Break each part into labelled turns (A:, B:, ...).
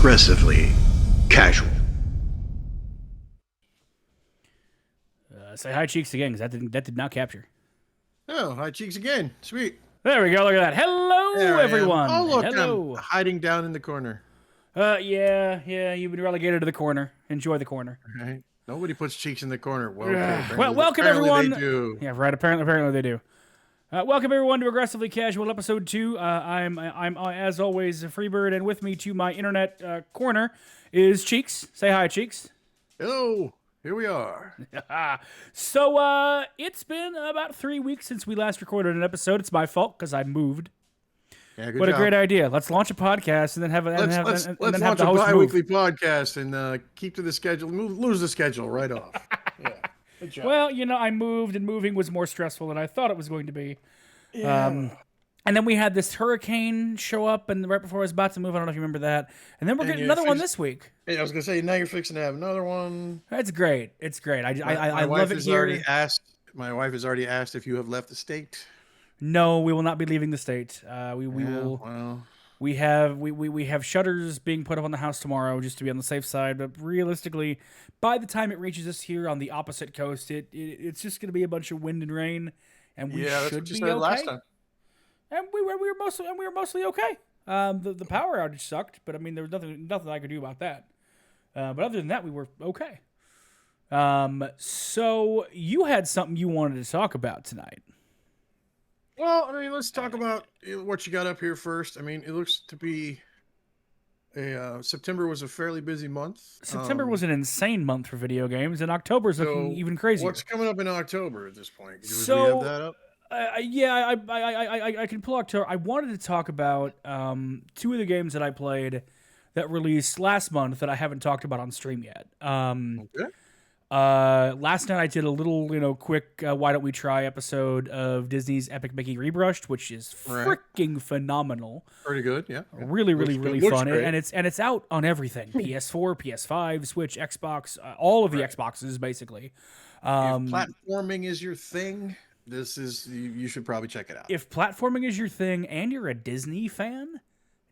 A: aggressively casual.
B: Say hi, Cheeks, again, because that did not capture.
C: Oh, hi, Cheeks again. Sweet.
B: There we go. Look at that. Hello,
C: There I am.
B: everyone.
C: Oh, look,
B: Hello.
C: I'm hiding down in the corner.
B: Yeah. You've been relegated to the corner. Enjoy the corner.
C: Right? Nobody puts Cheeks in the corner. Well, okay.
B: Well, welcome
C: apparently
B: everyone.
C: They do.
B: Yeah, right. Apparently they do. Welcome everyone to Aggressively Casual episode 2. I'm as always Freebird, and with me to my internet corner is Cheeks. Say hi, Cheeks.
C: Hello. Here we are.
B: So it's been about 3 weeks since we last recorded an episode. It's my fault because I moved.
C: Yeah, good
B: What
C: job.
B: a great idea! Let's launch a podcast and then have
C: Let's launch
B: the
C: a
B: host
C: bi-weekly podcast and keep to the schedule. Lose the schedule right off. Yeah. Good job.
B: Well, you know, I moved, and moving was more stressful than I thought it was going to be.
C: Yeah.
B: And then we had this hurricane show up, and right before I was about to move, I don't know if you remember that. And then we're getting another one this week.
C: Hey, I was gonna say now you're fixing to have another one.
B: That's great. It's great. I love it here.
C: My wife has already asked if you have left the state.
B: No, we will not be leaving the state. We
C: Yeah,
B: will.
C: Well,
B: We have shutters being put up on the house tomorrow just to be on the safe side. But realistically, by the time it reaches us here on the opposite coast, it's just going to be a bunch of wind and rain, and we
C: that's
B: should
C: what you
B: be
C: said
B: okay.
C: last time.
B: And we were mostly okay. The power outage sucked, but I mean there was nothing I could do about that. But other than that, we were okay. So you had something you wanted to talk about tonight.
C: Well, I mean, let's talk about what you got up here first. I mean, it looks to be September was a fairly busy month.
B: September was an insane month for video games, and October's looking even crazier.
C: What's coming up in October at this point? Do we
B: So,
C: have that up?
B: Yeah, I can pull October. I wanted to talk about 2 of the games that I played that released last month that I haven't talked about on stream yet.
C: Okay.
B: Last night I did a little, quick why don't we try episode of Disney's Epic Mickey Rebrushed, which is freaking phenomenal.
C: Pretty good, yeah.
B: Really fun, and it's out on everything: PS4, PS5, Switch, Xbox, all of the Xboxes basically.
C: If platforming is your thing, you should probably check it out.
B: If platforming is your thing and you're a Disney fan,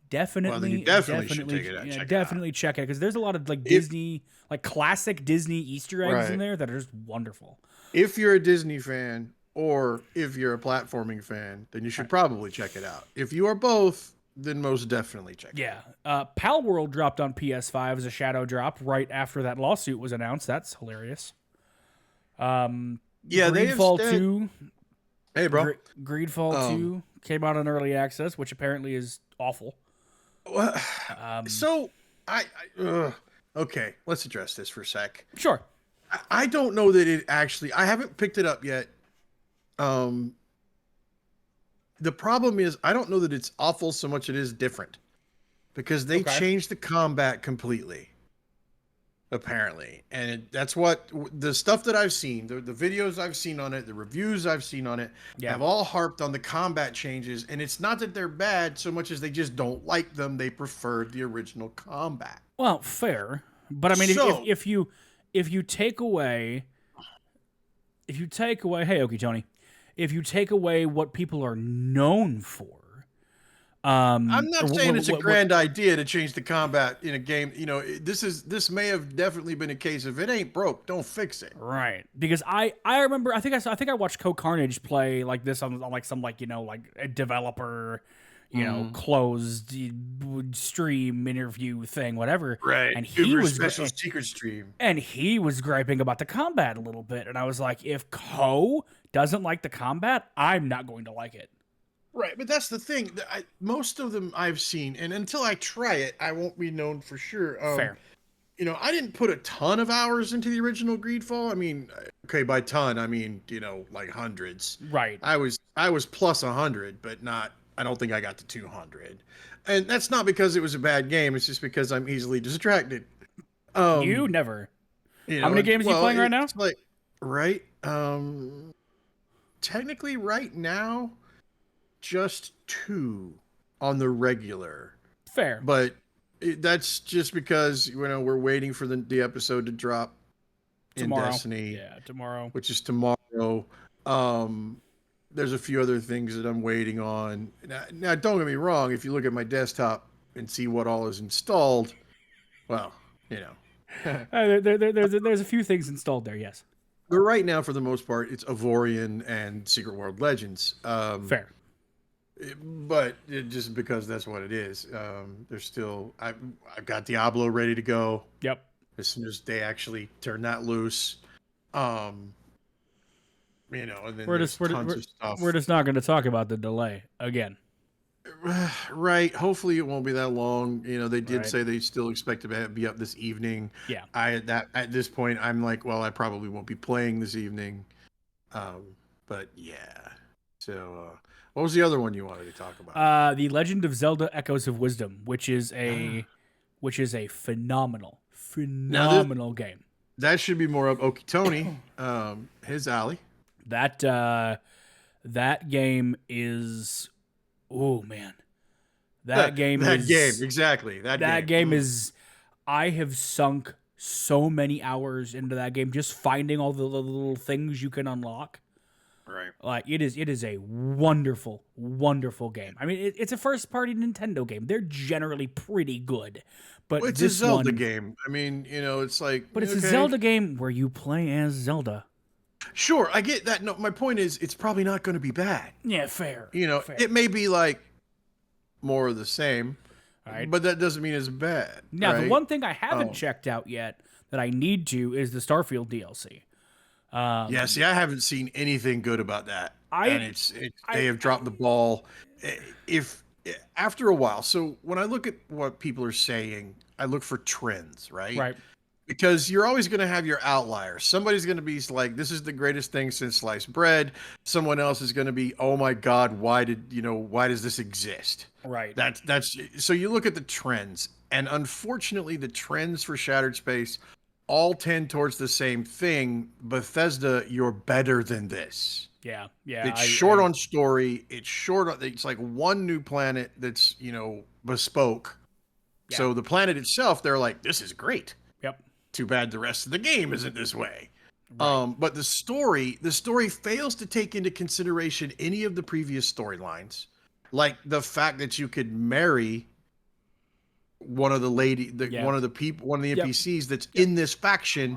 B: definitely
C: should take it out.
B: Definitely check it because there's a lot of Disney, classic Disney Easter eggs in there that are just wonderful.
C: If you're a Disney fan or if you're a platforming fan, then you should probably check it out. If you are both, then most definitely check it out.
B: Yeah. Pal World dropped on PS5 as a shadow drop right after that lawsuit was announced. That's hilarious. Greedfall 2.
C: Hey, bro.
B: Greedfall 2 came out on early access, which apparently is awful.
C: Okay, let's address this for a sec.
B: Sure.
C: I don't know that it actually. I haven't picked it up yet. The problem is I don't know that it's awful so much it is different, because they changed the combat completely. Apparently, and that's what the stuff that I've seen, the videos I've seen on it, the reviews I've seen on it, have all harped on the combat changes. And it's not that they're bad so much as they just don't like them. They preferred the original combat.
B: Well, fair, but I mean, if you take away, hey, Okie Tony, if you take away what people are known for.
C: I'm not saying it's a grand idea to change the combat in a game. This may have definitely been a case. If it ain't broke, don't fix it.
B: Right. Because I remember I think I watched Co-Carnage play like this on some a developer, closed stream interview thing, whatever.
C: Right.
B: And he was
C: special secret stream.
B: And he was griping about the combat a little bit, and I was like, if Co doesn't like the combat, I'm not going to like it.
C: Right, but that's the thing. Most of them I've seen, and until I try it, I won't be known for sure.
B: Fair.
C: I didn't put a ton of hours into the original Greedfall. I mean, okay, by ton, I mean, like hundreds.
B: Right.
C: I was plus 100, but not. I don't think I got to 200, and that's not because it was a bad game. It's just because I'm easily distracted.
B: You never. How many games are you playing right now?
C: Technically, right now. Just 2 on the regular.
B: Fair.
C: But that's just because we're waiting for the episode to drop
B: tomorrow.
C: In Destiny.
B: Yeah, tomorrow.
C: Which is tomorrow. There's a few other things that I'm waiting on. Now, don't get me wrong. If you look at my desktop and see what all is installed, Well, you know.
B: There's a few things installed there. Yes,
C: But right now, for the most part, it's Avorion and Secret World Legends.
B: fair.
C: But just because that's what it is. There's still I've got Diablo ready to go
B: Yep.
C: as soon as they actually turn that loose. Um, and then there's tons of stuff.
B: We're just not going to talk about the delay again.
C: Right. Hopefully it won't be that long. They did
B: Right.
C: say they still expect to be up this evening.
B: Yeah.
C: At this point I'm like, well, I probably won't be playing this evening. But yeah. So what was the other one you wanted to talk about?
B: The Legend of Zelda: Echoes of Wisdom, which is a phenomenal game.
C: That should be more up Okitoni, his alley.
B: That game is, oh man, that game
C: exactly.
B: That game is. I have sunk so many hours into that game just finding all the little things you can unlock.
C: Right.
B: Like it is a wonderful, wonderful game. I mean, it's a first-party Nintendo game. They're generally pretty good, but
C: it's a Zelda game. I mean, it's like,
B: but it's a Zelda game where you play as Zelda.
C: Sure, I get that. No, my point is, it's probably not going to be bad.
B: Yeah, fair. Fair.
C: It may be like more of the same,
B: right?
C: But that doesn't mean it's bad.
B: Now,
C: right?
B: The one thing I haven't checked out yet that I need to is the Starfield DLC.
C: Yeah, see, I haven't seen anything good about that, and they have dropped the ball. If after a while, so when I look at what people are saying, I look for trends, right?
B: Right.
C: Because you're always going to have your outliers. Somebody's going to be like, "This is the greatest thing since sliced bread." Someone else is going to be, "Oh my God, why does this exist?"
B: Right.
C: That's so you look at the trends, and unfortunately, the trends for Shattered Space all tend towards the same thing. Bethesda, you're better than this.
B: Yeah.
C: It's short on story. It's like one new planet that's bespoke. Yeah. So the planet itself, they're like, this is great.
B: Yep.
C: Too bad the rest of the game isn't this way.
B: Right.
C: But the story fails to take into consideration any of the previous storylines, like the fact that you could marry one of the one of the NPCs that's in this faction,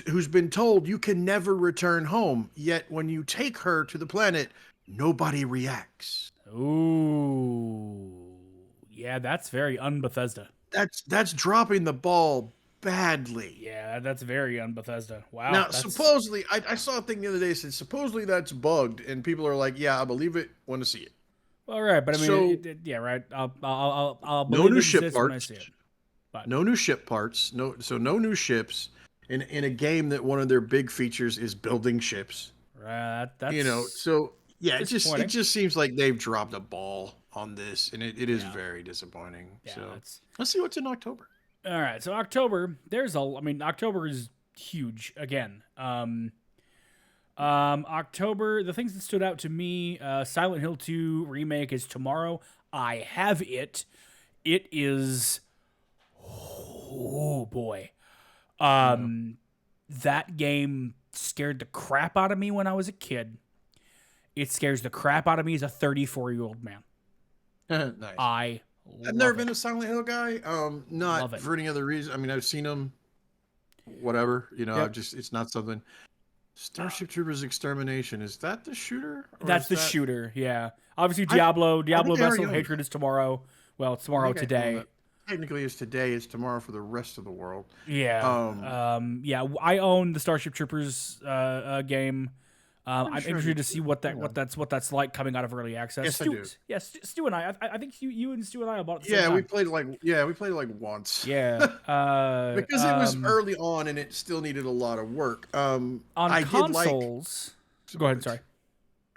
C: who's been told you can never return home. Yet when you take her to the planet, nobody reacts.
B: Ooh, yeah, that's very un-Bethesda.
C: That's dropping the ball badly.
B: Yeah, that's very un-Bethesda. Wow.
C: Now, supposedly, I saw a thing the other day that said supposedly that's bugged, and people are like, "Yeah, I believe it. Want to see it."
B: All right, but I mean, yeah, right. I'll believe
C: no new ship parts.
B: When I see it. But.
C: No new ship parts. No new ships in a game that one of their big features is building ships.
B: Right. That's
C: So yeah, it just seems like they've dropped a ball on this, and it is very disappointing. Yeah, so let's see what's in October.
B: All right, so October. October is huge again. October, the things that stood out to me, Silent Hill 2 remake is tomorrow. I have it. It is, oh boy. That game scared the crap out of me when I was a kid. It scares the crap out of me as a 34-year-old man.
C: Nice. I've never been a Silent Hill guy. Not for any other reason. I mean, I've seen them, whatever, it's not something. Starship Troopers Extermination, is that the shooter?
B: That's the shooter, yeah. Obviously, Diablo Vessel of Hatred is tomorrow. Well, it's tomorrow today.
C: Technically, it's today. It's tomorrow for the rest of the world.
B: Yeah. Yeah. I own the Starship Troopers game. I'm interested to see what that's like coming out of early access.
C: Yes, I do.
B: Yes, Stu and I think you and Stu and I bought it.
C: We played it once.
B: Yeah.
C: Because it was early on and it still needed a lot of work.
B: On consoles. Go ahead. Sorry.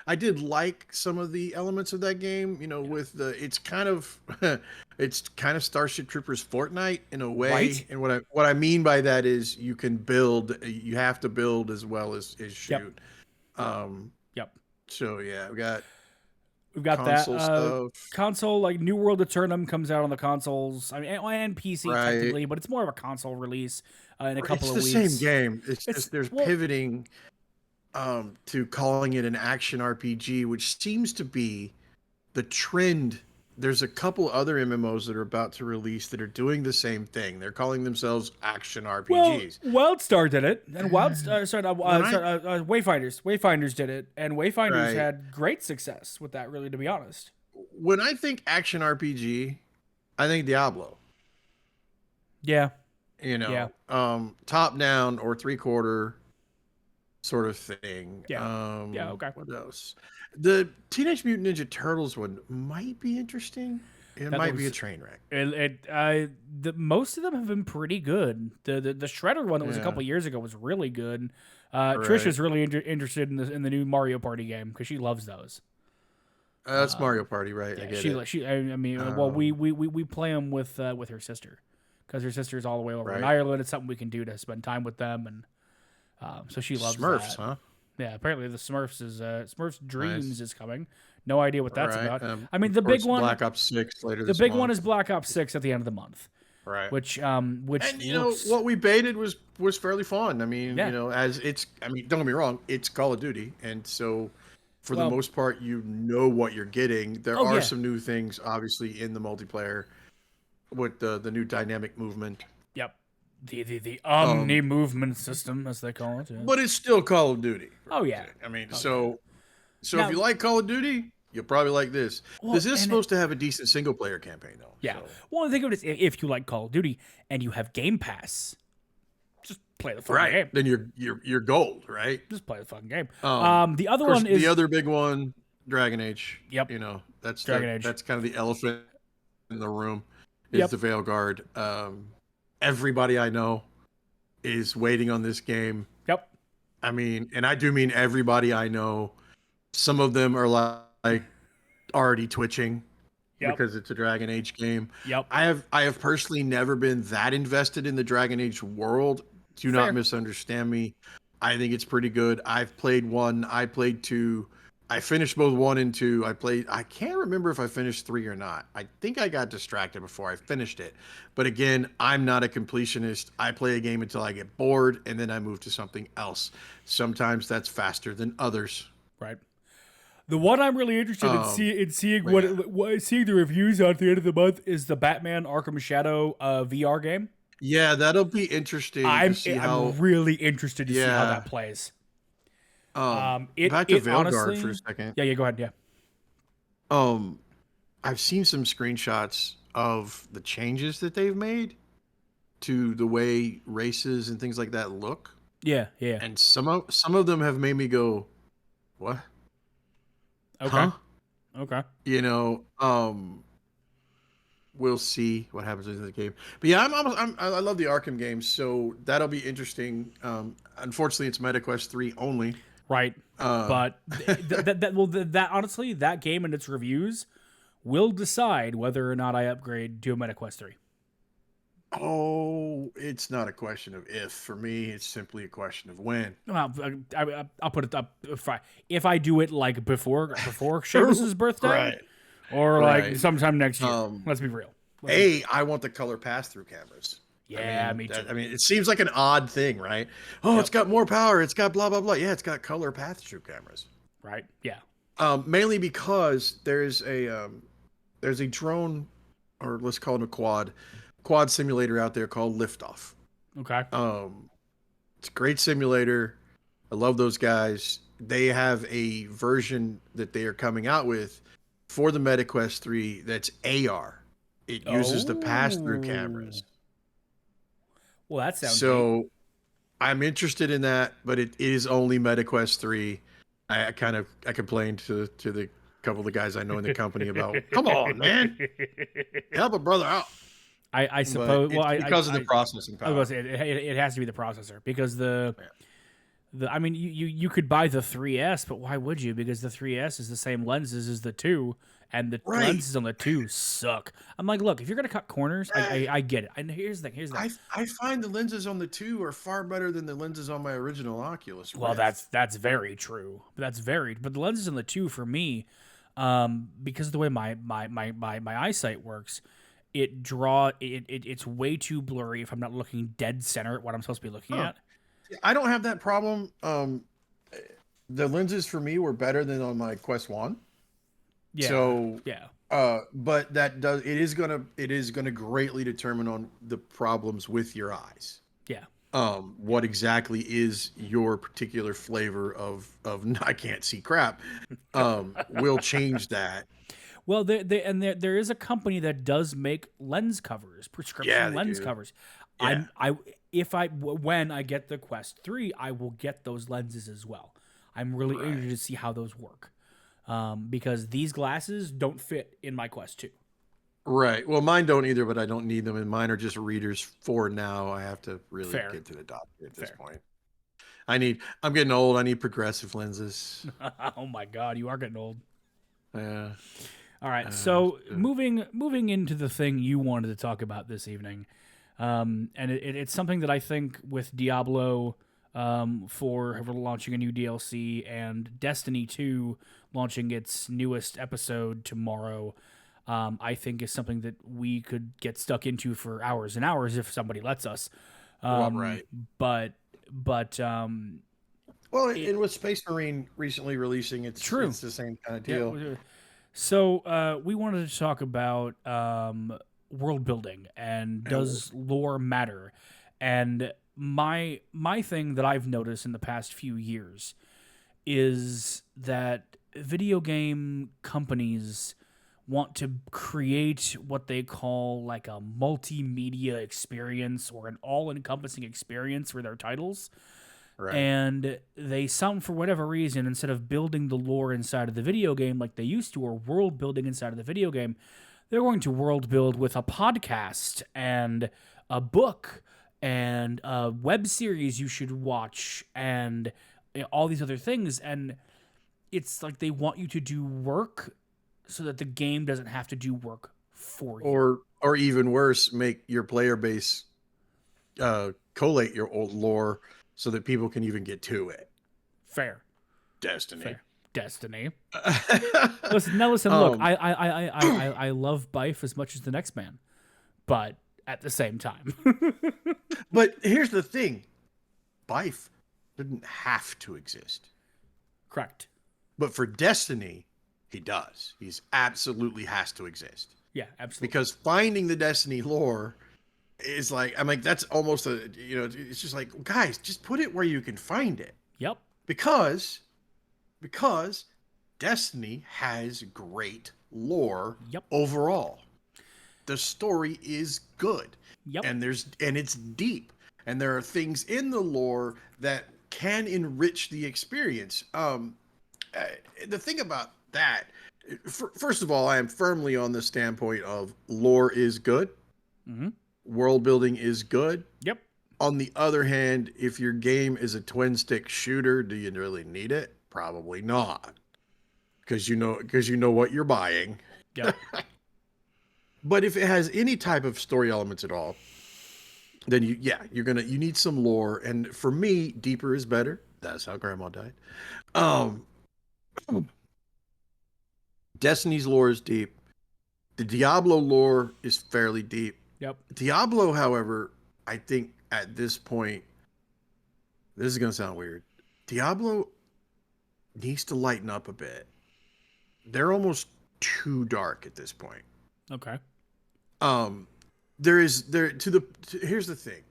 C: I did like some of the elements of that game. With it's kind of Starship Troopers Fortnite in a way. Right. And what I mean by that is you can build. You have to build as well as shoot.
B: Yep.
C: So yeah, we've got
B: console
C: that stuff.
B: Console, like New World Eternum comes out on the consoles. I mean, and PC technically, but it's more of a console release in a couple of weeks.
C: It's the same game. It's just there's pivoting to calling it an action RPG, which seems to be the trend there's a couple other MMOs that are about to release that are doing the same thing. They're calling themselves action RPGs.
B: Well, WildStar did it, and Wayfinders. Wayfinders did it, and Wayfinders
C: Right.
B: had great success with that. Really, to be honest.
C: When I think action RPG, I think Diablo.
B: Yeah.
C: Top down or 3/4 sort of thing.
B: Yeah. Okay.
C: What else? The Teenage Mutant Ninja Turtles one might be interesting. It might be a train wreck.
B: Most of them have been pretty good. The Shredder one that was a couple years ago was really good. Trisha's really interested in the new Mario Party game because she loves those.
C: That's Mario Party, right?
B: Yeah,
C: I get it.
B: We play them with her sister because her sister's all the way over in Ireland. It's something we can do to spend time with them, and so she loves
C: Smurfs,
B: that.
C: huh?
B: Yeah, apparently the Smurfs Dreams is coming. No idea what that's about. The big one,
C: Black Ops 6 later.
B: The big one is Black Ops 6 at the end of the month.
C: Right.
B: Which
C: and what we baited was fairly fun. Don't get me wrong, it's Call of Duty, and so for the most part, you know what you're getting. There are some new things, obviously, in the multiplayer with the new dynamic movement.
B: Yep. The Omni movement system, as they call it. Yeah.
C: But it's still Call of Duty.
B: Oh yeah.
C: So now, if you like Call of Duty, you'll probably like this. This is supposed to have a decent single player campaign, though.
B: Yeah.
C: So.
B: Well, think of it as if you like Call of Duty and you have Game Pass, just play the fucking game.
C: Then you're gold, right?
B: Just play the fucking game. The other one is
C: the other big one, Dragon Age.
B: Yep.
C: That's
B: Dragon Age.
C: That's kind of the elephant in the room. Is the Veilguard. Everybody I know is waiting on this game.
B: Yep.
C: And I do mean everybody I know. Some of them are like already twitching because it's a Dragon Age game.
B: Yep.
C: I have personally never been that invested in the Dragon Age world. Do not misunderstand me. I think it's pretty good. I've played 1. I played 2. I finished both 1 and 2. I can't remember if I finished 3 or not. I think I got distracted before I finished it. But again, I'm not a completionist. I play a game until I get bored and then I move to something else. Sometimes that's faster than others.
B: Right. The one I'm really interested in seeing seeing the reviews on at the end of the month is the Batman Arkham Shadow VR game.
C: Yeah, that'll be interesting.
B: I'm really interested to see how that plays.
C: Back to Veilguard for a second.
B: Yeah, go ahead. Yeah.
C: I've seen some screenshots of the changes that they've made to the way races and things like that look.
B: Yeah.
C: And some of them have made me go, "What?"
B: Okay.
C: Huh?
B: Okay.
C: We'll see what happens in the game. But yeah, I love the Arkham games, so that'll be interesting. Unfortunately, it's MetaQuest 3 only.
B: Right. But honestly, that game and its reviews will decide whether or not I upgrade to a MetaQuest 3.
C: Oh, it's not a question of if. For me, it's simply a question of when.
B: Well, I'll put it up. If I do it like before Seamus's birthday,
C: right.
B: Or like sometime next year. Let's be real.
C: I want the color pass-through cameras.
B: Yeah, me too.
C: It seems like an odd thing, right? Oh, It's got more power. It's got blah, blah, blah. Yeah, it's got color pass-through cameras.
B: Right, yeah.
C: Mainly because there's a drone, or let's call it a quad simulator out there called Liftoff.
B: Okay.
C: It's a great simulator. I love those guys. They have a version that they are coming out with for the MetaQuest 3 that's AR. It uses the pass-through cameras.
B: Well, that sounds
C: so. I'm interested in that, but it is only MetaQuest 3. I complained to the couple of the guys I know in the company about. Come on, man, help a brother out.
B: I suppose.
C: Because of the processing power.
B: I was gonna say, it has to be the processor because you could buy the 3S, but why would you? Because the 3S is the same lenses as the 2, and the lenses on the 2 suck. I'm like, look, if you're gonna cut corners, I get it. And here's the thing.
C: I find the lenses on the 2 are far better than the lenses on my original Oculus.
B: Well, that's very true. But the lenses on the 2 for me, because of the way my eyesight works, it's way too blurry if I'm not looking dead center at what I'm supposed to be looking at.
C: I don't have that problem. The lenses for me were better than on my Quest 1.
B: Yeah.
C: So
B: yeah.
C: But it is gonna greatly determine on the problems with your eyes.
B: Yeah.
C: What exactly is your particular flavor of I can't see crap? Will change that.
B: Well, there is a company that does make lens covers,
C: Yeah,
B: prescription
C: they
B: lens
C: do.
B: covers.
C: Yeah.
B: When I get the Quest 3, I will get those lenses as well. I'm really
C: Right.
B: eager to see how those work. Because these glasses don't fit in my Quest 2.
C: Right. Well, mine don't either, but I don't need them, and mine are just readers for now. I have to really
B: Fair.
C: get to the doctor at this
B: Fair.
C: point. I'm getting old. I need progressive lenses.
B: Oh my god, you are getting old.
C: Yeah.
B: All right, so
C: Uh,
B: moving into the thing you wanted to talk about this evening, and it's something that I think with Diablo, for launching a new DLC and Destiny 2 launching its newest episode tomorrow, I think is something that we could get stuck into for hours and hours if somebody lets us.
C: right.
B: But
C: Well, and with Space Marine recently releasing,
B: true.
C: it's the same kind of
B: Yeah.
C: deal.
B: So we wanted to talk about world building and does lore matter? And my thing that I've noticed in the past few years is that video game companies want to create what they call like a multimedia experience or an all-encompassing experience for their titles.
C: Right.
B: And they, for whatever reason, instead of building the lore inside of the video game like they used to, or world building inside of the video game, they're going to world build with a podcast and a book and a web series you should watch and all these other things. And it's like they want you to do work so that the game doesn't have to do work for you.
C: Or even worse, make your player base collate your old lore so that people can even get to it.
B: Fair.
C: Destiny.
B: Fair. Destiny. Listen, look, I love Bife as much as the next man, but at the same time.
C: But here's the thing. Bife didn't have to exist.
B: Correct.
C: But for Destiny, he does. He's absolutely has to exist.
B: Yeah, absolutely.
C: Because finding the Destiny lore is like, I'm like, that's almost it's just like, guys, just put it where you can find it.
B: Yep.
C: Because Destiny has great lore overall. The story is good.
B: Yep.
C: And it's deep. And there are things in the lore that can enrich the experience. The thing about that, first of all, I am firmly on the standpoint of lore is good.
B: Mm-hmm.
C: World building is good.
B: Yep.
C: On the other hand, if your game is a twin stick shooter, do you really need it? Probably not. Because you know what you're buying.
B: Yep.
C: But if it has any type of story elements at all, then you need some lore. And for me, deeper is better. That's how Grandma died. Destiny's lore is deep. The Diablo lore is fairly deep.
B: Yep.
C: Diablo, however, I think at this point, this is going to sound weird. Diablo needs to lighten up a bit. They're almost too dark at this point.
B: Okay.
C: Here's the thing.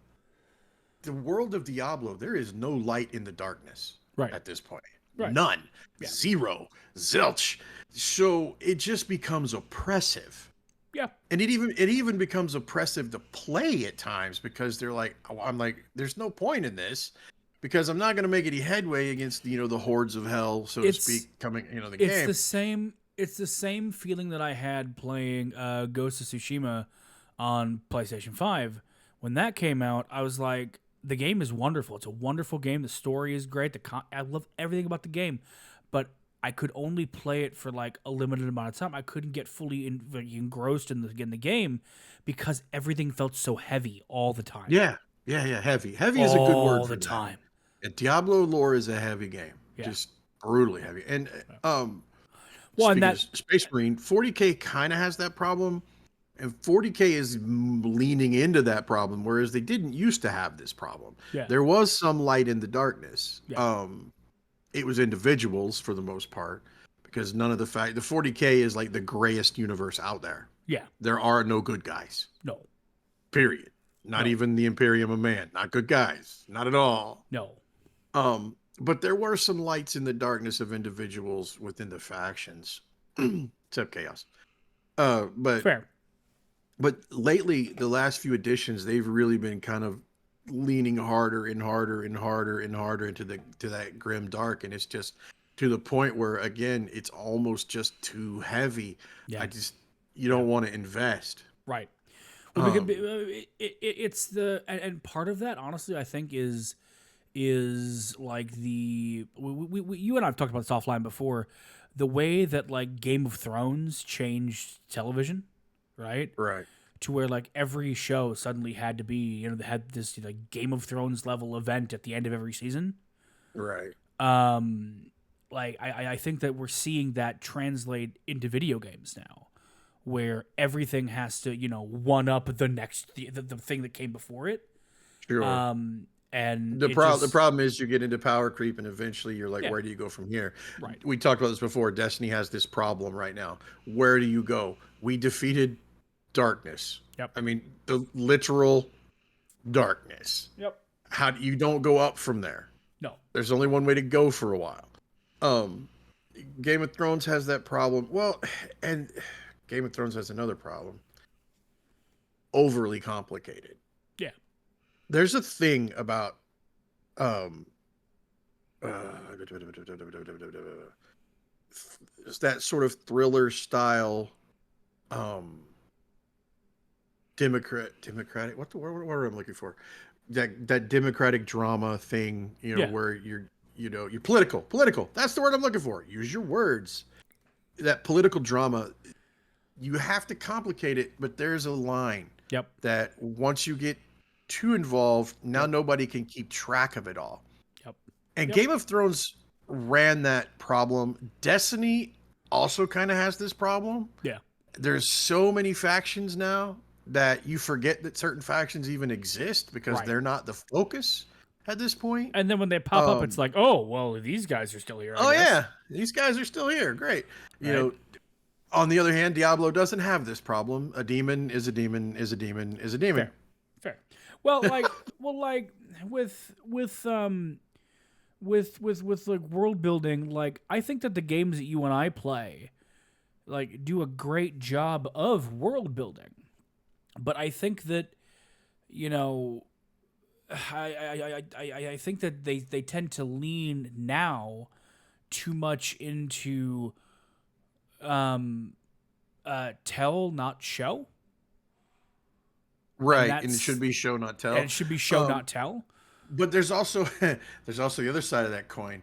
C: The world of Diablo, there is no light in the darkness at this point.
B: Right.
C: None.
B: Yeah.
C: Zero. Zilch. So it just becomes oppressive.
B: Yeah.
C: And it even becomes oppressive to play at times because they're like, I'm like, there's no point in this because I'm not going to make any headway against, the hordes of hell, so to speak, coming, the game.
B: It's the same feeling that I had playing Ghost of Tsushima on PlayStation 5. When that came out, I was like, the game is wonderful. It's a wonderful game. The story is great. I love everything about the game, but I could only play it for like a limited amount of time. I couldn't get fully engrossed in the game because everything felt so heavy all the time.
C: Yeah. Heavy. Heavy is a good word
B: all
C: for
B: the time.
C: And Diablo lore is a heavy game. Yeah. Just brutally heavy. And Space Marine, 40K kind of has that problem. And 40K is leaning into that problem, whereas they didn't used to have this problem.
B: Yeah.
C: There was some light in the darkness.
B: Yeah.
C: It was individuals for the most part, because none of the 40K is like the grayest universe out there.
B: Yeah.
C: There are no good guys.
B: No.
C: Period. Not even the Imperium of Man. Not good guys. Not at all.
B: No.
C: But there were some lights in the darkness of individuals within the factions, except Chaos. But
B: Fair.
C: But lately, the last few editions, they've really been kind of leaning harder and harder and harder and harder into that grim dark, and it's just to the point where again, it's almost just too heavy.
B: Yeah.
C: You don't want to invest.
B: Right. Well, it's the and part of that, honestly, I think is like you and I've talked about this offline before, the way that like Game of Thrones changed television, right?
C: Right.
B: To where like every show suddenly had to be, they had this Game of Thrones level event at the end of every season.
C: Right.
B: Like I think that we're seeing that translate into video games now, where everything has to, one up the next the thing that came before it.
C: Sure.
B: And
C: the problem is you get into power creep, and eventually you're like, where do you go from here?
B: Right.
C: We talked about this before. Destiny has this problem right now. Where do you go? We defeated darkness.
B: Yep.
C: I mean, the literal darkness.
B: Yep.
C: You don't go up from there.
B: No.
C: There's only one way to go for a while. Game of Thrones has that problem. Well, and Game of Thrones has another problem. Overly complicated.
B: Yeah.
C: There's a thing about that sort of thriller style democratic what word I'm looking for, that democratic drama thing, where you're political, that's the word I'm looking for, use your words. That political drama, you have to complicate it, but there's a line that once you get too involved, now nobody can keep track of it all. And Game of Thrones ran that problem. Destiny also kind of has this problem. There's so many factions now that you forget that certain factions even exist because they're not the focus at this point.
B: And then when they pop up, it's like, oh, well, these guys are still here.
C: Yeah, these guys are still here. Great. On the other hand, Diablo doesn't have this problem. A demon is a demon is a demon is a demon.
B: Fair. Well, like, with like world building, like I think that the games that you and I play, like, do a great job of world building. But I think that, I think that they tend to lean now too much into tell, not show.
C: Right, and it should be show, not tell.
B: And it should be show, not tell.
C: But there's also the other side of that coin.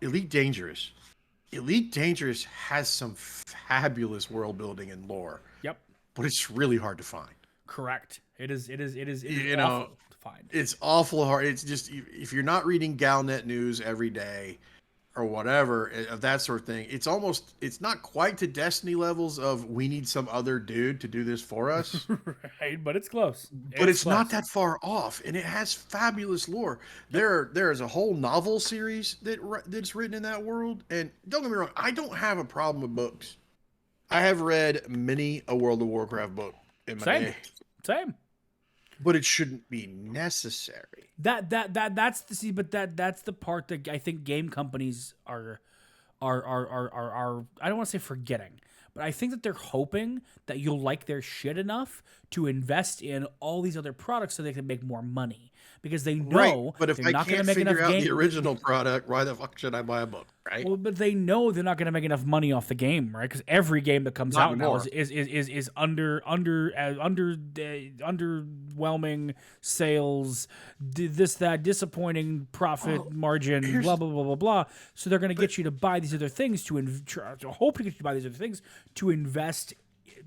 C: Elite Dangerous. Elite Dangerous has some fabulous world building and lore.
B: Yep.
C: But it's really hard to find.
B: Correct. It is
C: awful
B: to find.
C: It's awful hard. It's just, if you're not reading Galnet news every day or whatever of that sort of thing, it's not quite to Destiny levels of we need some other dude to do this for us.
B: Right, but it's close.
C: But it's not that far off, and it has fabulous lore. There is a whole novel series that's written in that world, and don't get me wrong, I don't have a problem with books. I have read many a World of Warcraft book in my day.
B: Same.
C: But it shouldn't be necessary.
B: That's the part that I think game companies are I don't want to say forgetting, but I think that they're hoping that you'll like their shit enough to invest in all these other products so they can make more money, because they know
C: but if
B: they're
C: I
B: not going to
C: can't
B: make
C: figure
B: enough
C: out the original product, why the fuck should I buy a book, right?
B: Well, but they know they're not going to make enough money off the game, right? Because every game that comes out now is underwhelming sales, that disappointing profit margin, blah blah blah blah blah. So they're going to get you to buy these other things hope to get you to buy these other things to invest.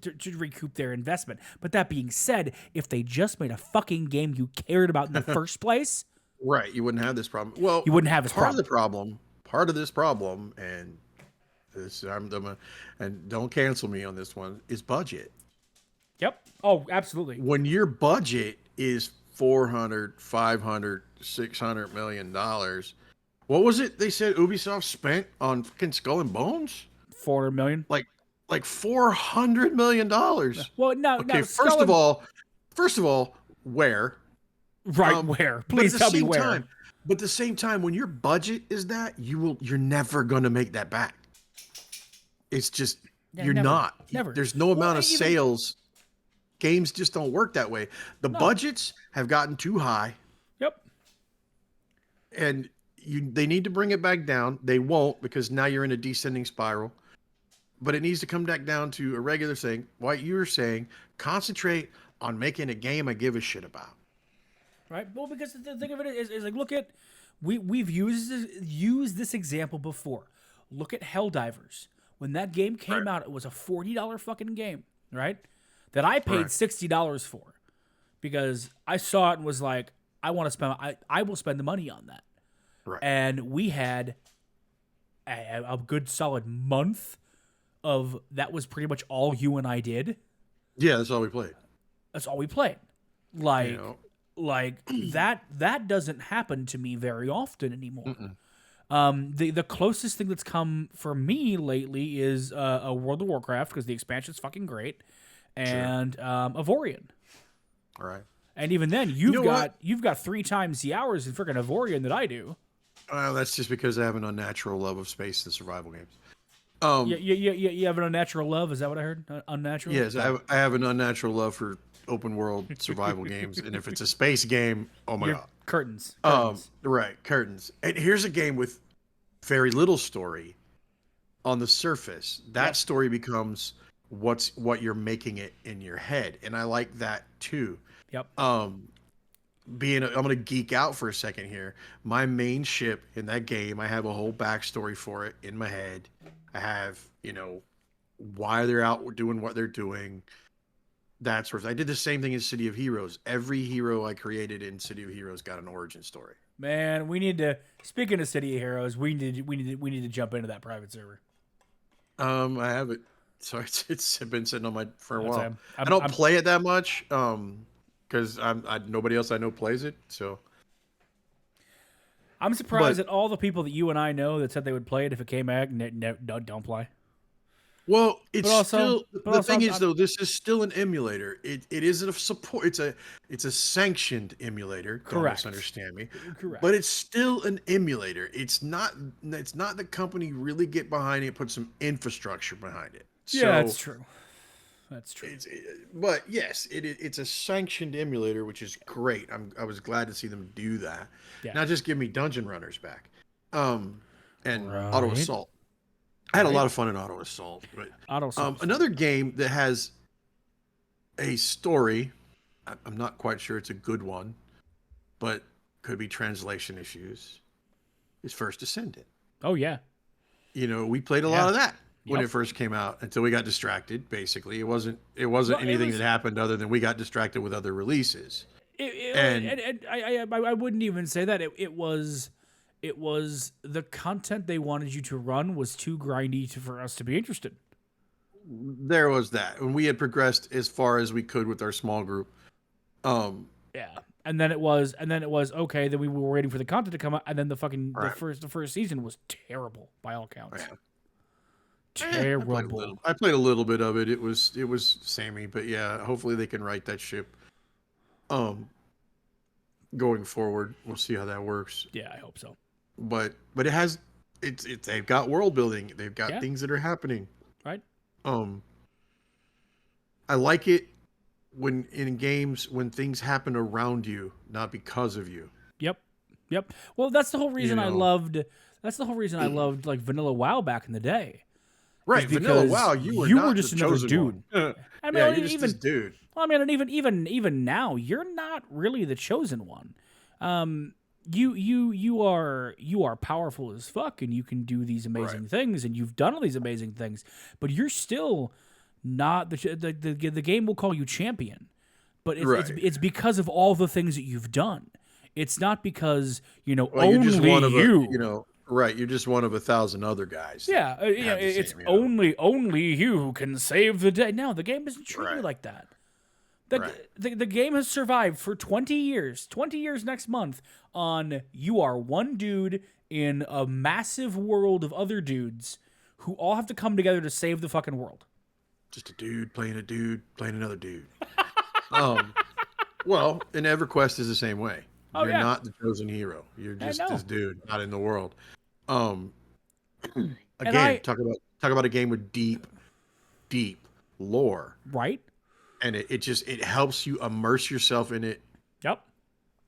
B: To recoup their investment. But that being said, if they just made a fucking game you cared about in the first place,
C: right, you wouldn't have this problem. Well,
B: you wouldn't have this problem.
C: Part of this problem, and and don't cancel me on this one, is budget.
B: Yep. Oh, absolutely.
C: When your budget is $400, $500, $600 million, What was it they said Ubisoft spent on fucking Skull and Bones?
B: 400 million.
C: Like $400 million.
B: Well, no,
C: Okay,
B: Skull
C: first of all, where?
B: Right, where?
C: But
B: Please
C: at the
B: tell me
C: same
B: where.
C: time, but at the same time, when your budget is that, you're never gonna make that back. It's just you're
B: never,
C: not.
B: Never.
C: There's no amount of sales. Games just don't work that way. The budgets have gotten too high.
B: Yep.
C: And they need to bring it back down. They won't, because now you're in a descending spiral. But it needs to come back down to a regular thing. What you were saying, concentrate on making a game I give a shit about.
B: Right. Well, because the thing of it is like, look at we've used this example before. Look at Helldivers. When that game came out, it was a $40 fucking game, right? That I paid $60 for, because I saw it and was like, I want to spend. I will spend the money on that.
C: Right.
B: And we had a good solid month of that was pretty much all you and I did.
C: Yeah, that's all we played.
B: That's all we played. Like that doesn't happen to me very often anymore. The closest thing that's come for me lately is a World of Warcraft, because the expansion's fucking great, and Avorion.
C: All right.
B: And even then, you've got 3 times the hours in freaking Avorion that I do.
C: Well, that's just because I have an unnatural love of space and survival games.
B: You have an unnatural love. Is that what I heard? Unnatural.
C: Yes, I have an unnatural love for open world survival games, and if it's a space game, oh my god,
B: curtains.
C: Right, curtains. And here's a game with very little story on the surface. That story becomes what you're making it in your head, and I like that too.
B: Yep.
C: I'm gonna geek out for a second here. My main ship in that game, I have a whole backstory for it in my head. I have, why they're out doing what they're doing. That sort of. I did the same thing in City of Heroes. Every hero I created in City of Heroes got an origin story.
B: Man, we need to. Speaking of City of Heroes, we need to jump into that private server.
C: I have it. So it's been sitting on for a while. I
B: don't
C: play it that much. Because nobody else I know plays it. So
B: I'm surprised at all the people that you and I know that said they would play it if it came out. Don't play.
C: Well, the thing is, though, this is still an emulator. It isn't a support. It's a sanctioned emulator. Don't misunderstand me.
B: Correct.
C: But it's still an emulator. It's not the company really get behind it, put some infrastructure behind it.
B: Yeah, that's true. That's true.
C: But yes, it's a sanctioned emulator, which is great. I was glad to see them do that. Yeah. Now just give me Dungeon Runners back, and Auto Assault. I had a lot of fun in Auto Assault. But another game that has a story. I'm not quite sure it's a good one, but could be translation issues. Is First Descendant.
B: Oh yeah.
C: We played a lot of that. When it first came out, until we got distracted. Basically, it wasn't anything that happened other than we got distracted with other releases.
B: I wouldn't even say that it was the content they wanted you to run was too grindy for us to be interested.
C: There was that, and we had progressed as far as we could with our small group.
B: Yeah, and then it was okay. Then we were waiting for the content to come out, and then the first season was terrible by all counts. Yeah. Terrible.
C: I played a little bit of it. It was samey, but yeah, hopefully they can right that ship. Going forward, we'll see how that works.
B: Yeah, I hope so.
C: But they've got world building. They've got things that are happening.
B: Right.
C: I like it when in games when things happen around you, not because of you.
B: Yep. Well, that's the whole reason I loved. That's the whole reason I loved like Vanilla WoW back in the day.
C: Right, Vanilla WoW, you were just another dude.
B: I mean,
C: you're just this dude.
B: Well, I mean, and even now, you're not really the chosen one. You are powerful as fuck, and you can do these amazing things, and you've done all these amazing things, but you're still not the game will call you champion, but it's because of all the things that you've done. It's not because only
C: you're just one of
B: you.
C: Right, you're just one of 1,000 other guys.
B: Yeah, it's only you who can save the day. No, the game doesn't treat you like that. The game has survived for 20 years. 20 years next month on you are one dude in a massive world of other dudes who all have to come together to save the fucking world.
C: Just a dude playing another dude. Well, and EverQuest is the same way.
B: Oh,
C: You're
B: yeah.
C: not the chosen hero. You're just this dude, not in the world. Again, talk about a game with deep lore.
B: Right?
C: And it helps you immerse yourself in it.
B: Yep.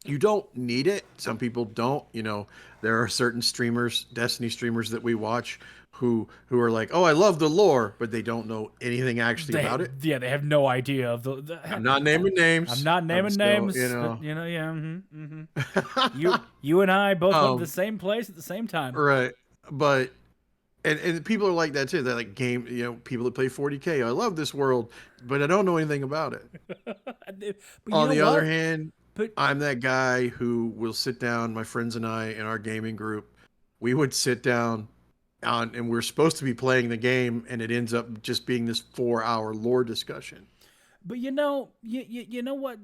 C: You don't need it. Some people don't. There are certain streamers, Destiny streamers that we watch who are like, oh, I love the lore, but they don't know anything actually about it.
B: Yeah, they have no idea of the
C: I'm not naming names.
B: I'm not naming names. But, yeah. You and I both went to the same place at the same time.
C: Right. But and people are like that too. They're like people that play 40K. I love this world, but I don't know anything about it. On the other hand, I'm that guy who will sit down, my friends and I in our gaming group, we would sit down and we're supposed to be playing the game, and it ends up just being this 4-hour lore discussion.
B: But you know what?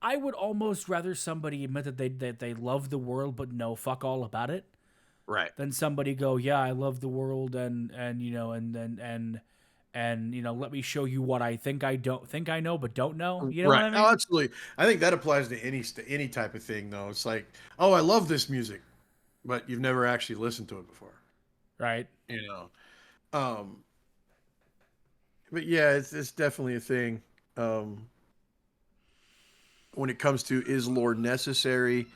B: I would almost rather somebody admit that they love the world but know fuck all about it.
C: Right.
B: Than somebody go, yeah, I love the world and let me show you what I think I know but don't know. You know what I mean?
C: Oh, absolutely. I think that applies to any type of thing though. It's like, oh, I love this music, but you've never actually listened to it before.
B: Right.
C: But yeah, it's definitely a thing. When it comes to is lore necessary?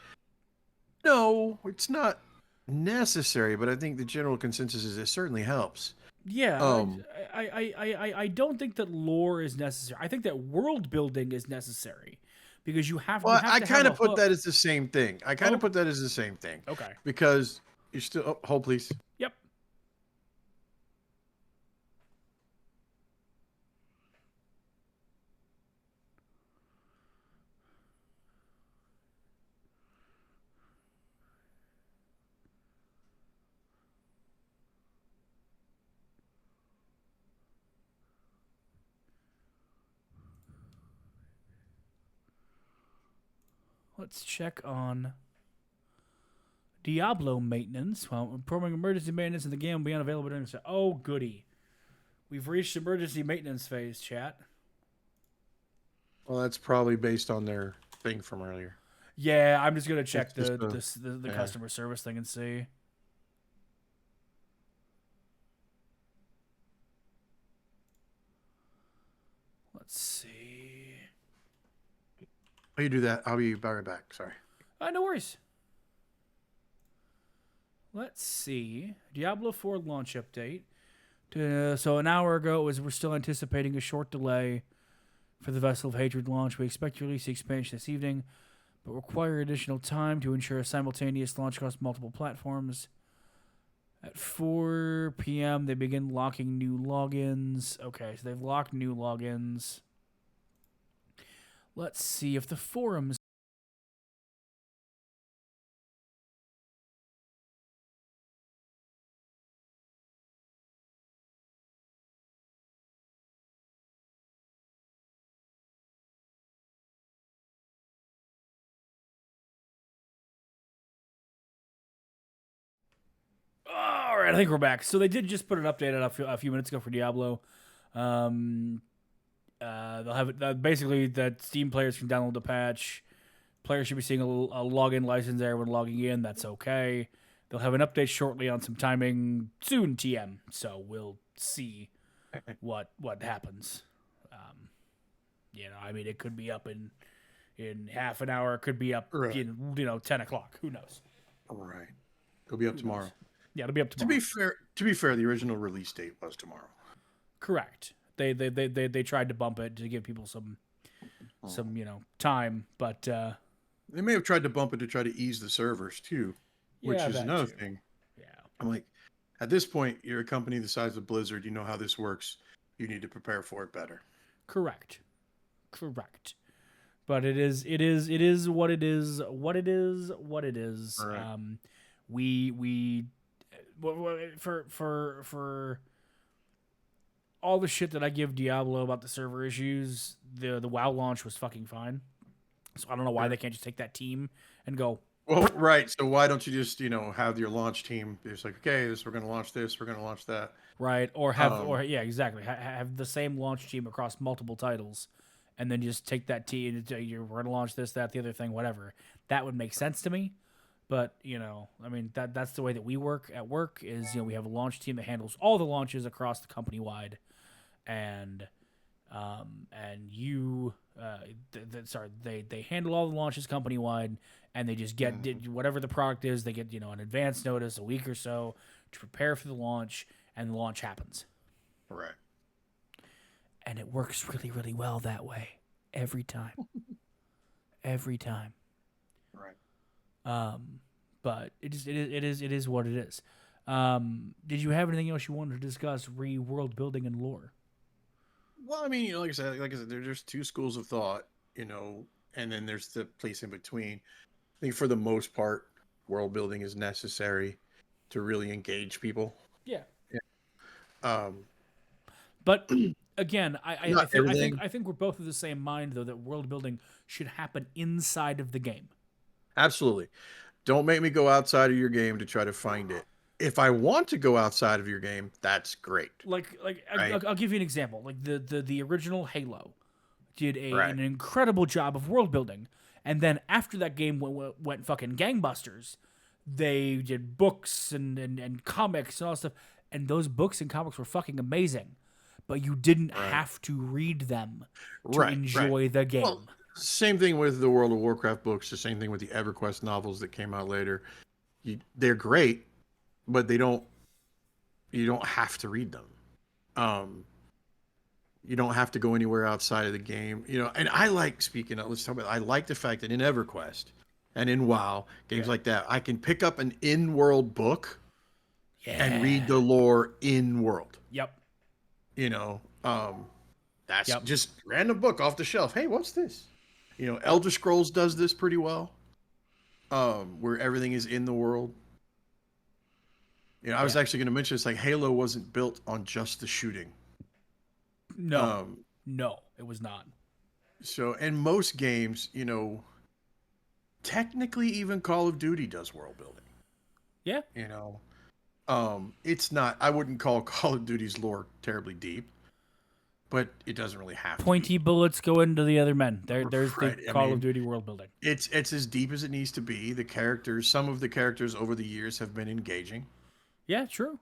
C: No, it's not necessary, but I think the general consensus is it certainly helps.
B: Yeah, I don't think that lore is necessary. I think that world building is necessary because you have.
C: Well,
B: you have
C: I
B: to
C: kind
B: have
C: of put that as the same thing.
B: Okay.
C: Because you're still. Hold, please.
B: Yep. Let's check on Diablo maintenance. Well, performing emergency maintenance in the game will be unavailable during the... Oh, goody. We've reached emergency maintenance phase, chat.
C: Well, that's probably based on their thing from earlier.
B: Yeah, I'm just going to check the customer service thing and see. Let's see.
C: Oh, you do that. I'll be right back. Sorry.
B: No worries. Let's see. Diablo 4 launch update. So an hour ago, we're still anticipating a short delay for the Vessel of Hatred launch. We expect to release the expansion this evening, but require additional time to ensure a simultaneous launch across multiple platforms. At 4 p.m., they begin locking new logins. Okay, so they've locked new logins. Let's see if the forums... All right, I think we're back. So they did just put an update out a few minutes ago for Diablo. They'll have it basically that Steam players can download the patch. Players should be seeing a login license there when logging in. That's okay. They'll have an update shortly on some timing soon. TM. So we'll see what happens. I mean, it could be up in half an hour. It could be up in 10 o'clock. Who knows?
C: All right, it'll be up tomorrow.
B: Yeah, it'll be up tomorrow.
C: To be fair, the original release date was tomorrow.
B: Correct. They tried to bump it to give people some time, but
C: they may have tried to bump it to try to ease the servers too, which is another thing.
B: Yeah,
C: I'm like, at this point, you're a company the size of Blizzard. You know how this works. You need to prepare for it better.
B: Correct. But it is what it is. What it is. Right. For all the shit that I give Diablo about the server issues, the WoW launch was fucking fine. So I don't know why they can't just take that team and go.
C: Well, right. So why don't you just, have your launch team? It's like, okay, we're going to launch this, we're going to launch that.
B: Right, or yeah, exactly. Have the same launch team across multiple titles, and then just take that team. You're going to launch this, that, the other thing, whatever. That would make sense to me. But I mean that's the way that we work at work. Is we have a launch team that handles all the launches across the company wide, and you they handle all the launches company wide, and they just get whatever the product is. They get an advance notice a week or so to prepare for the launch. And the launch happens.
C: Right.
B: And it works really, really well that way. Every time. Every time.
C: Right.
B: But it is what it is. Did you have anything else you wanted to discuss world building and lore?
C: Well, I mean, like I said, there's two schools of thought, and then there's the place in between. I think for the most part, world building is necessary to really engage people.
B: Yeah.
C: But
B: again, I think we're both of the same mind though that world building should happen inside of the game.
C: Absolutely. Don't make me go outside of your game to try to find it. If I want to go outside of your game, that's great.
B: Right? I'll give you an example. Like the original Halo did
C: Right.
B: an incredible job of world building, and then after that game went fucking gangbusters, they did books and comics and all that stuff. And those books and comics were fucking amazing, but you didn't have to read them to enjoy the game.
C: Well, same thing with the World of Warcraft books. The same thing with the EverQuest novels that came out later. They're great, but you don't have to read them. You don't have to go anywhere outside of the game. And I like I like the fact that in EverQuest and in WoW games like that, I can pick up an in-world book.
B: Yeah.
C: And read the lore in world.
B: Yep.
C: That's just random book off the shelf. Hey, what's this? Elder Scrolls does this pretty well. Where everything is in the world. I was actually going to mention it's like Halo wasn't built on just the shooting.
B: No, it was not.
C: So, and most games, technically even Call of Duty does world building.
B: Yeah.
C: It's not. I wouldn't call Call of Duty's lore terribly deep, but it doesn't really have
B: pointy bullets go into the other men. There's the Call of Duty world building.
C: It's as deep as it needs to be. Some of the characters over the years have been engaging.
B: Yeah, true.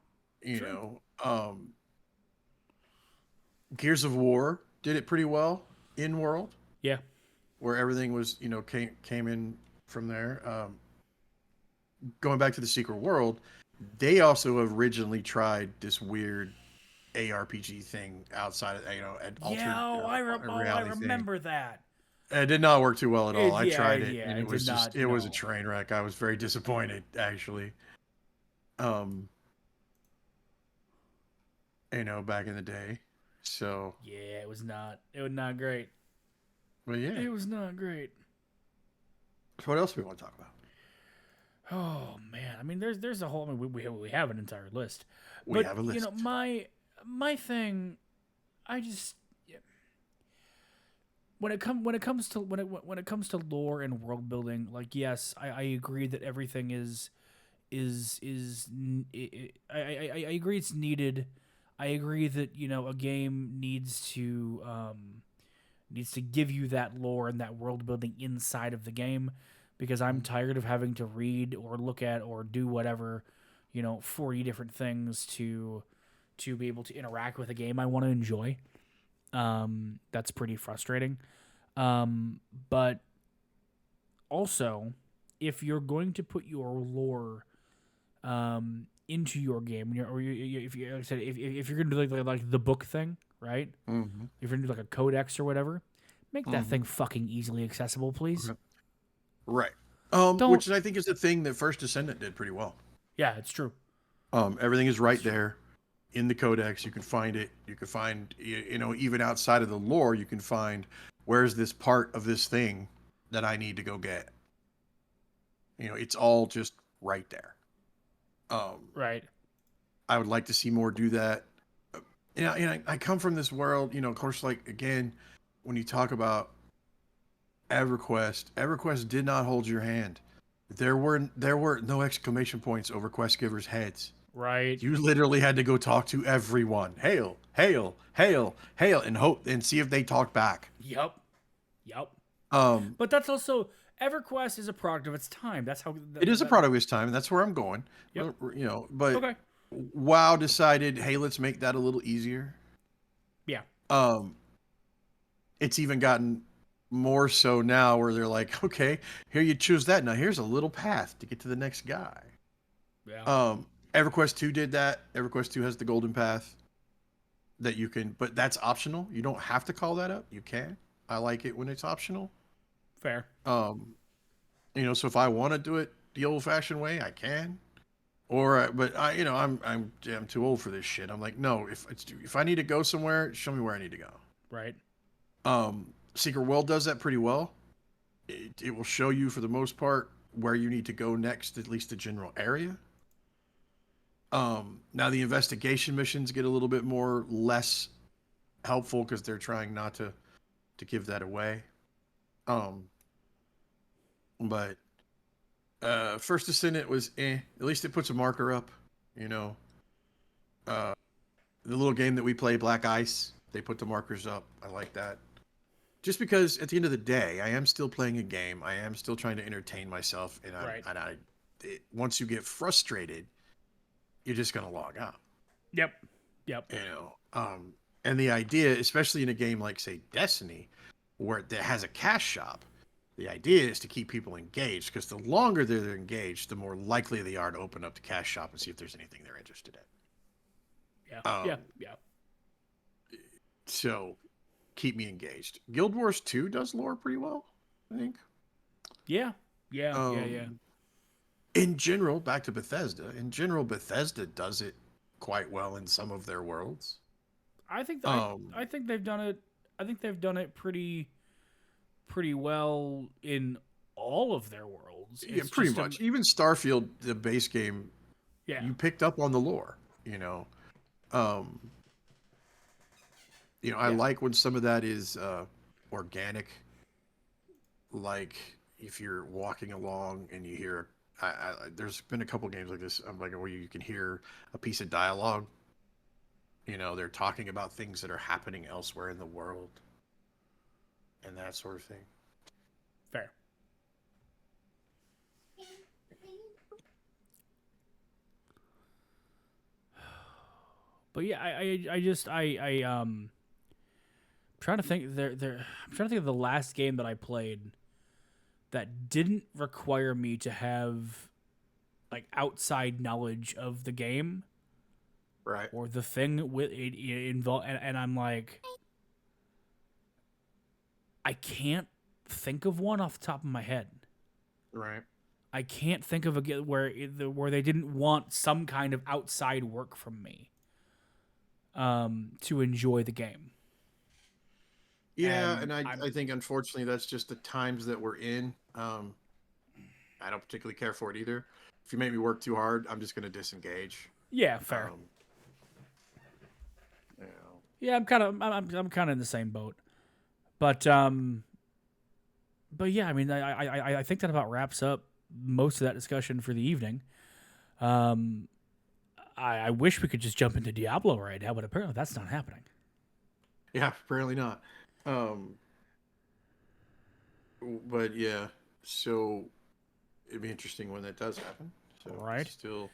C: Gears of War did it pretty well in world.
B: Yeah,
C: where everything was came in from there. Going back to the Secret World. They also originally tried this weird ARPG thing outside of
B: I remember that.
C: It did not work too well at all. I tried it,
B: yeah,
C: and it was was a train wreck. I was very disappointed, actually. Back in the day. So
B: yeah, it was not not great.
C: But yeah,
B: it was not great.
C: So what else do we want to talk about?
B: Oh man, I mean, there's a whole. I mean, we have an entire list.
C: We have a list.
B: My thing, I just when it comes to lore and world building, like yes, I agree that everything I agree it's needed. I agree that a game needs to give you that lore and that world building inside of the game. Because I'm tired of having to read or look at or do whatever, 40 different things to be able to interact with a game I want to enjoy. That's pretty frustrating. But also, if you're going to put your lore into your game, if you're going to do like the book thing, right?
C: Mm-hmm.
B: If you're going to do like a codex or whatever, make that thing fucking easily accessible, please.
C: Okay. Right. Which I think is the thing that First Descendant did pretty well.
B: Yeah, it's true.
C: Everything is right there in the codex. You can find it. You can find, even outside of the lore, you can find where's this part of this thing that I need to go get. It's all just right there.
B: Right.
C: I would like to see more do that. I come from this world, of course, like, again, when you talk about EverQuest did not hold your hand. There were no exclamation points over quest givers' heads.
B: Right.
C: You literally had to go talk to everyone. Hail, hail, hail, hail, and hope and see if they talk back.
B: Yep. Yep.
C: Um,
B: But that's also EverQuest is a product of its time. That's how
C: it is a product of its time, and that's where I'm going.
B: Yep.
C: But
B: Okay.
C: WoW decided, hey, let's make that a little easier.
B: Yeah.
C: It's even gotten more so now where they're like, okay, here you choose that. Now here's a little path to get to the next guy.
B: Yeah.
C: EverQuest 2 did that. EverQuest 2 has the golden path that you can, but that's optional. You don't have to call that up. You can. I like it when it's optional.
B: Fair.
C: So if I want to do it the old-fashioned way, I can. But I'm too old for this shit. I'm like, no, if I need to go somewhere, show me where I need to go.
B: Right.
C: Secret World does that pretty well. It will show you for the most part where you need to go next, at least the general area. Now the investigation missions get a little bit less helpful because they're trying not to give that away. But First Descendant was At least it puts a marker up, The little game that we play, Black Ice, they put the markers up. I like that. Just because at the end of the day, I am still playing a game. I am still trying to entertain myself, once you get frustrated, you're just gonna log out.
B: Yep.
C: And the idea, especially in a game like, say, Destiny, where it has a cash shop, the idea is to keep people engaged, because the longer they're engaged, the more likely they are to open up the cash shop and see if there's anything they're interested in.
B: Yeah.
C: So keep me engaged. Guild Wars 2 does lore pretty well, I think.
B: Yeah.
C: In general, back to Bethesda. In general, Bethesda does it quite well in some of their worlds.
B: I think they've done it. I think they've done it pretty well in all of their worlds.
C: Yeah, pretty much. Even Starfield, the base game, you picked up on the lore. I like when some of that is organic. Like if you're walking along and you hear, there's been a couple games like this. I'm like where you can hear a piece of dialogue. They're talking about things that are happening elsewhere in the world, and that sort of thing.
B: Fair. But yeah, I'm trying to think I'm trying to think of the last game that I played that didn't require me to have like outside knowledge of the game.
C: Right.
B: Or the thing with it involved, and I'm like, I can't think of one off the top of my head.
C: Right.
B: I can't think of where they didn't want some kind of outside work from me to enjoy the game.
C: Yeah, and I think unfortunately that's just the times that we're in. I don't particularly care for it either. If you make me work too hard, I'm just going to disengage.
B: Yeah, fair. Yeah, I'm kind of in the same boat. But yeah, I mean, I think that about wraps up most of that discussion for the evening. I wish we could just jump into Diablo right now, but apparently that's not happening.
C: Yeah, apparently not. But yeah, so it'd be interesting when that does happen. So
B: right.
C: Still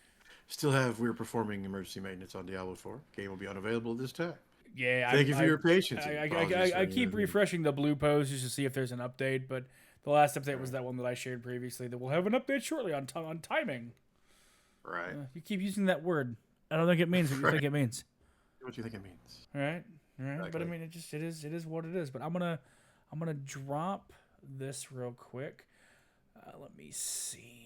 C: we're performing emergency maintenance on Diablo 4. Game will be unavailable this time.
B: Yeah,
C: thank you for your patience.
B: I keep refreshing the blue post just to see if there's an update, but the last update was that one that I shared previously that we'll have an update shortly on timing.
C: Right.
B: You keep using that word. I don't think it means what you think it means.
C: What you think it means?
B: All right.
C: Exactly.
B: But I mean, it is what it is. But I'm gonna drop this real quick. Let me see.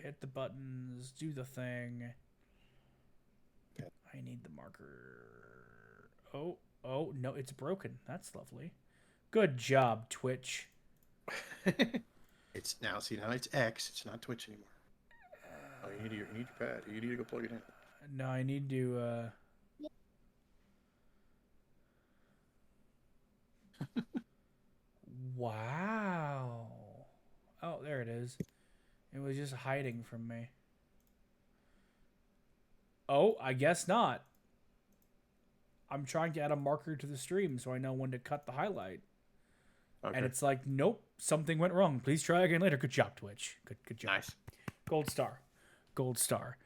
B: Hit the buttons. Do the thing. I need the marker. Oh no, it's broken. That's lovely. Good job, Twitch.
C: Now it's X. It's not Twitch anymore. You need your pad. You need to go plug it in.
B: No, I need to. Wow. Oh, there it is. It was just hiding from me. Oh, I guess not. I'm trying to add a marker to the stream so I know when to cut the highlight.
C: Okay.
B: And it's like, nope, something went wrong. Please try again later. Good job, Twitch. Good job.
C: Nice.
B: Gold star. Gold star.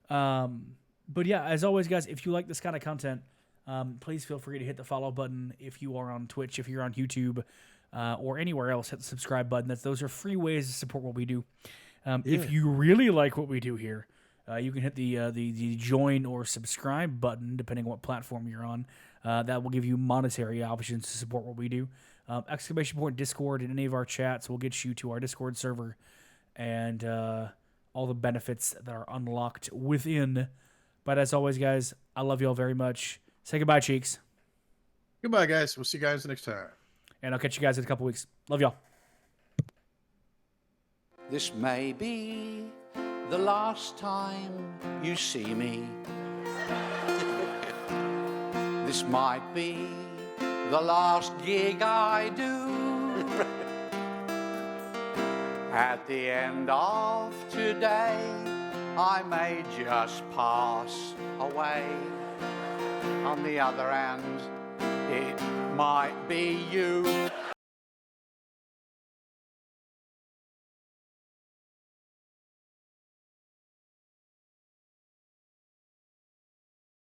B: But yeah, as always, guys, if you like this kind of content, please feel free to hit the follow button if you are on Twitch, if you're on YouTube, or anywhere else. Hit the subscribe button. Those are free ways to support what we do. If you really like what we do here, you can hit the join or subscribe button, depending on what platform you're on. That will give you monetary options to support what we do. Exclamation point Discord in any of our chats will get you to our Discord server and all the benefits that are unlocked within. But as always, guys, I love you all very much. Say goodbye, Cheeks.
C: Goodbye, guys. We'll see you guys next time.
B: And I'll catch you guys in a couple weeks. Love y'all.
D: This may be the last time you see me. This might be the last gig I do. At the end of today, I may just pass away. On the other hand, it might be you.